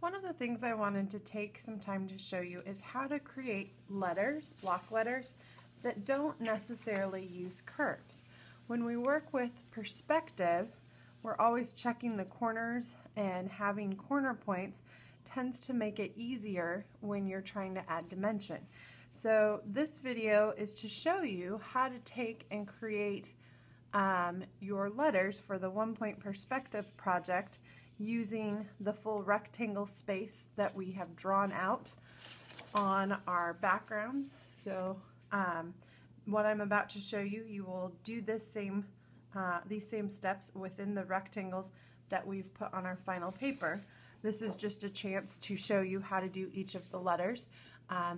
One of the things I wanted to take some time to show you is how to create letters, block letters, that don't necessarily use curves. When we work with perspective, we're always checking the corners, and having corner points tends to make it easier when you're trying to add dimension. So this video is to show you how to take and create your letters for the 1-point perspective project using the full rectangle space that we have drawn out on our backgrounds. So what I'm about to show you, you will do these same steps within the rectangles that we've put on our final paper. This is just a chance to show you how to do each of the letters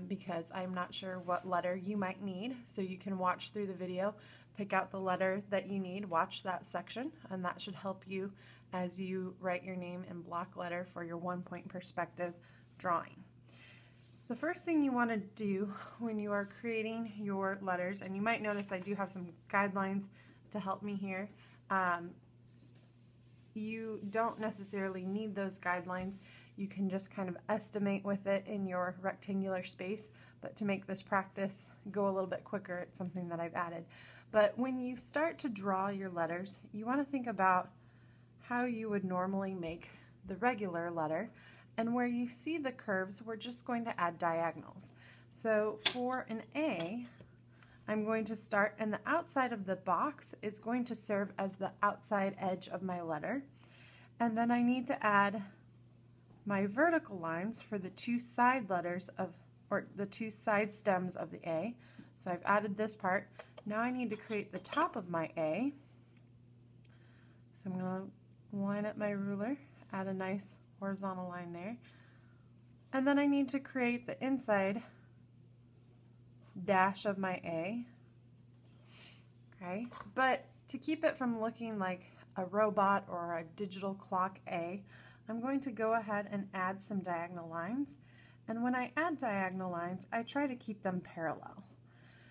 because I'm not sure what letter you might need, so you can watch through the video, pick out the letter that you need, watch that section, and that should help you as you write your name in block letter for your 1-point perspective drawing. The first thing you want to do when you are creating your letters, and you might notice I do have some guidelines to help me here. You don't necessarily need those guidelines. You can just kind of estimate with it in your rectangular space, but to make this practice go a little bit quicker, it's something that I've added. But when you start to draw your letters, you want to think about how you would normally make the regular letter, and where you see the curves, we're just going to add diagonals. So for an A, I'm going to start, and the outside of the box is going to serve as the outside edge of my letter, and then I need to add my vertical lines for the two side letters of, or the two side stems of the A. So I've added this part. Now I need to create the top of my A. So I'm going to line up my ruler, add a nice horizontal line there, and then I need to create the inside dash of my A. Okay, but to keep it from looking like a robot or a digital clock A, I'm going to go ahead and add some diagonal lines, and when I add diagonal lines, I try to keep them parallel.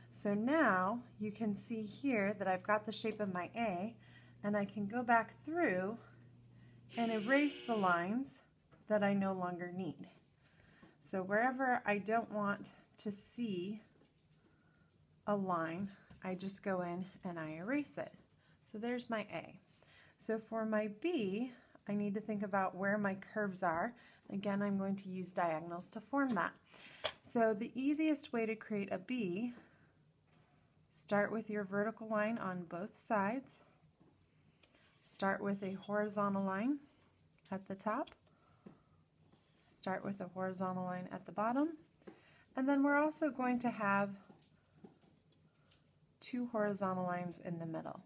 So now you can see here that I've got the shape of my A, and I can go back through and erase the lines that I no longer need. So wherever I don't want to see a line, I just go in and I erase it. So there's my A. So for my B, I need to think about where my curves are. Again, I'm going to use diagonals to form that. So the easiest way to create a B, start with your vertical line on both sides. Start with a horizontal line at the top. Start with a horizontal line at the bottom. And then we're also going to have two horizontal lines in the middle.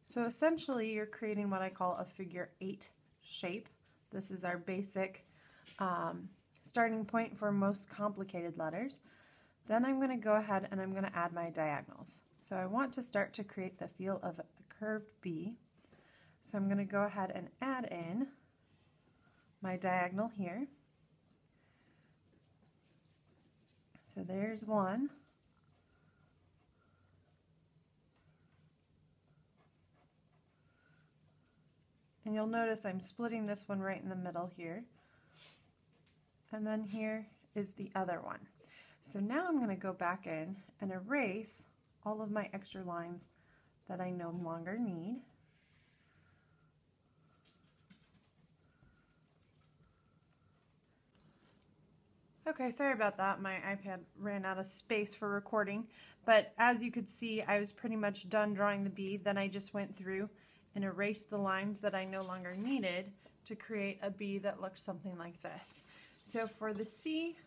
So essentially you're creating what I call a figure 8 shape. This is our basic starting point for most complicated letters. Then I'm going to go ahead and I'm going to add my diagonals. So I want to start to create the feel of a curved B. So I'm going to go ahead and add in my diagonal here. So there's one. And you'll notice I'm splitting this one right in the middle here. And then here is the other one. So now I'm going to go back in and erase all of my extra lines that I no longer need. Okay, sorry about that. My iPad ran out of space for recording, but as you could see, I was pretty much done drawing the B. Then I just went through and erased the lines that I no longer needed to create a B that looked something like this. So for the C,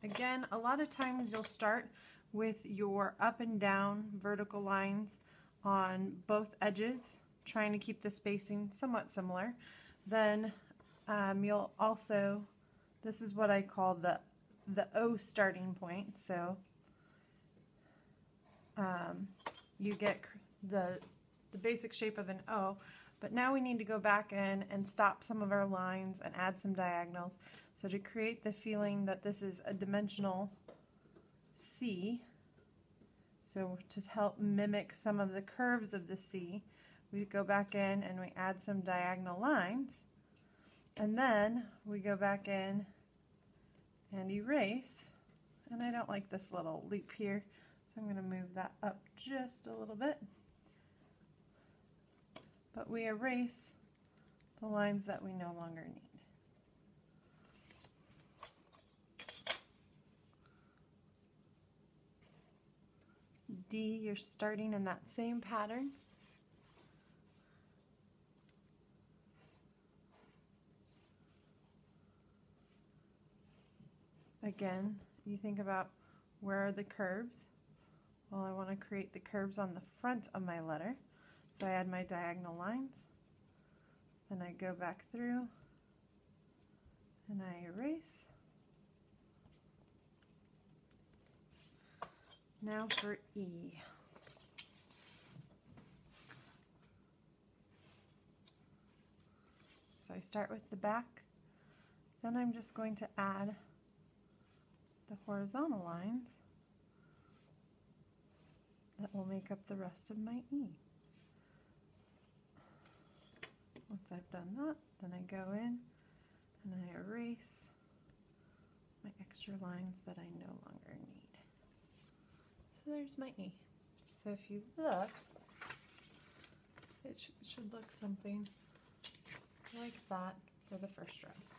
again, a lot of times you'll start with your up and down vertical lines on both edges, trying to keep the spacing somewhat similar. Then you'll also, this is what I call the O starting point. So you get the basic shape of an O, but now we need to go back in and stop some of our lines and add some diagonals. So to create the feeling that this is a dimensional C, so to help mimic some of the curves of the C, we go back in and we add some diagonal lines. And then we go back in and erase. And I don't like this little loop here, so I'm going to move that up just a little bit. But we erase the lines that we no longer need. D, you're starting in that same pattern. Again, you think about where are the curves. Well, I want to create the curves on the front of my letter. So I add my diagonal lines. Then I go back through and I erase. Now for E. So I start with the back, then I'm just going to add the horizontal lines that will make up the rest of my E. Once I've done that, then I go in and I erase my extra lines that I no longer need. So there's my E. So if you look, it should look something like that for the first row.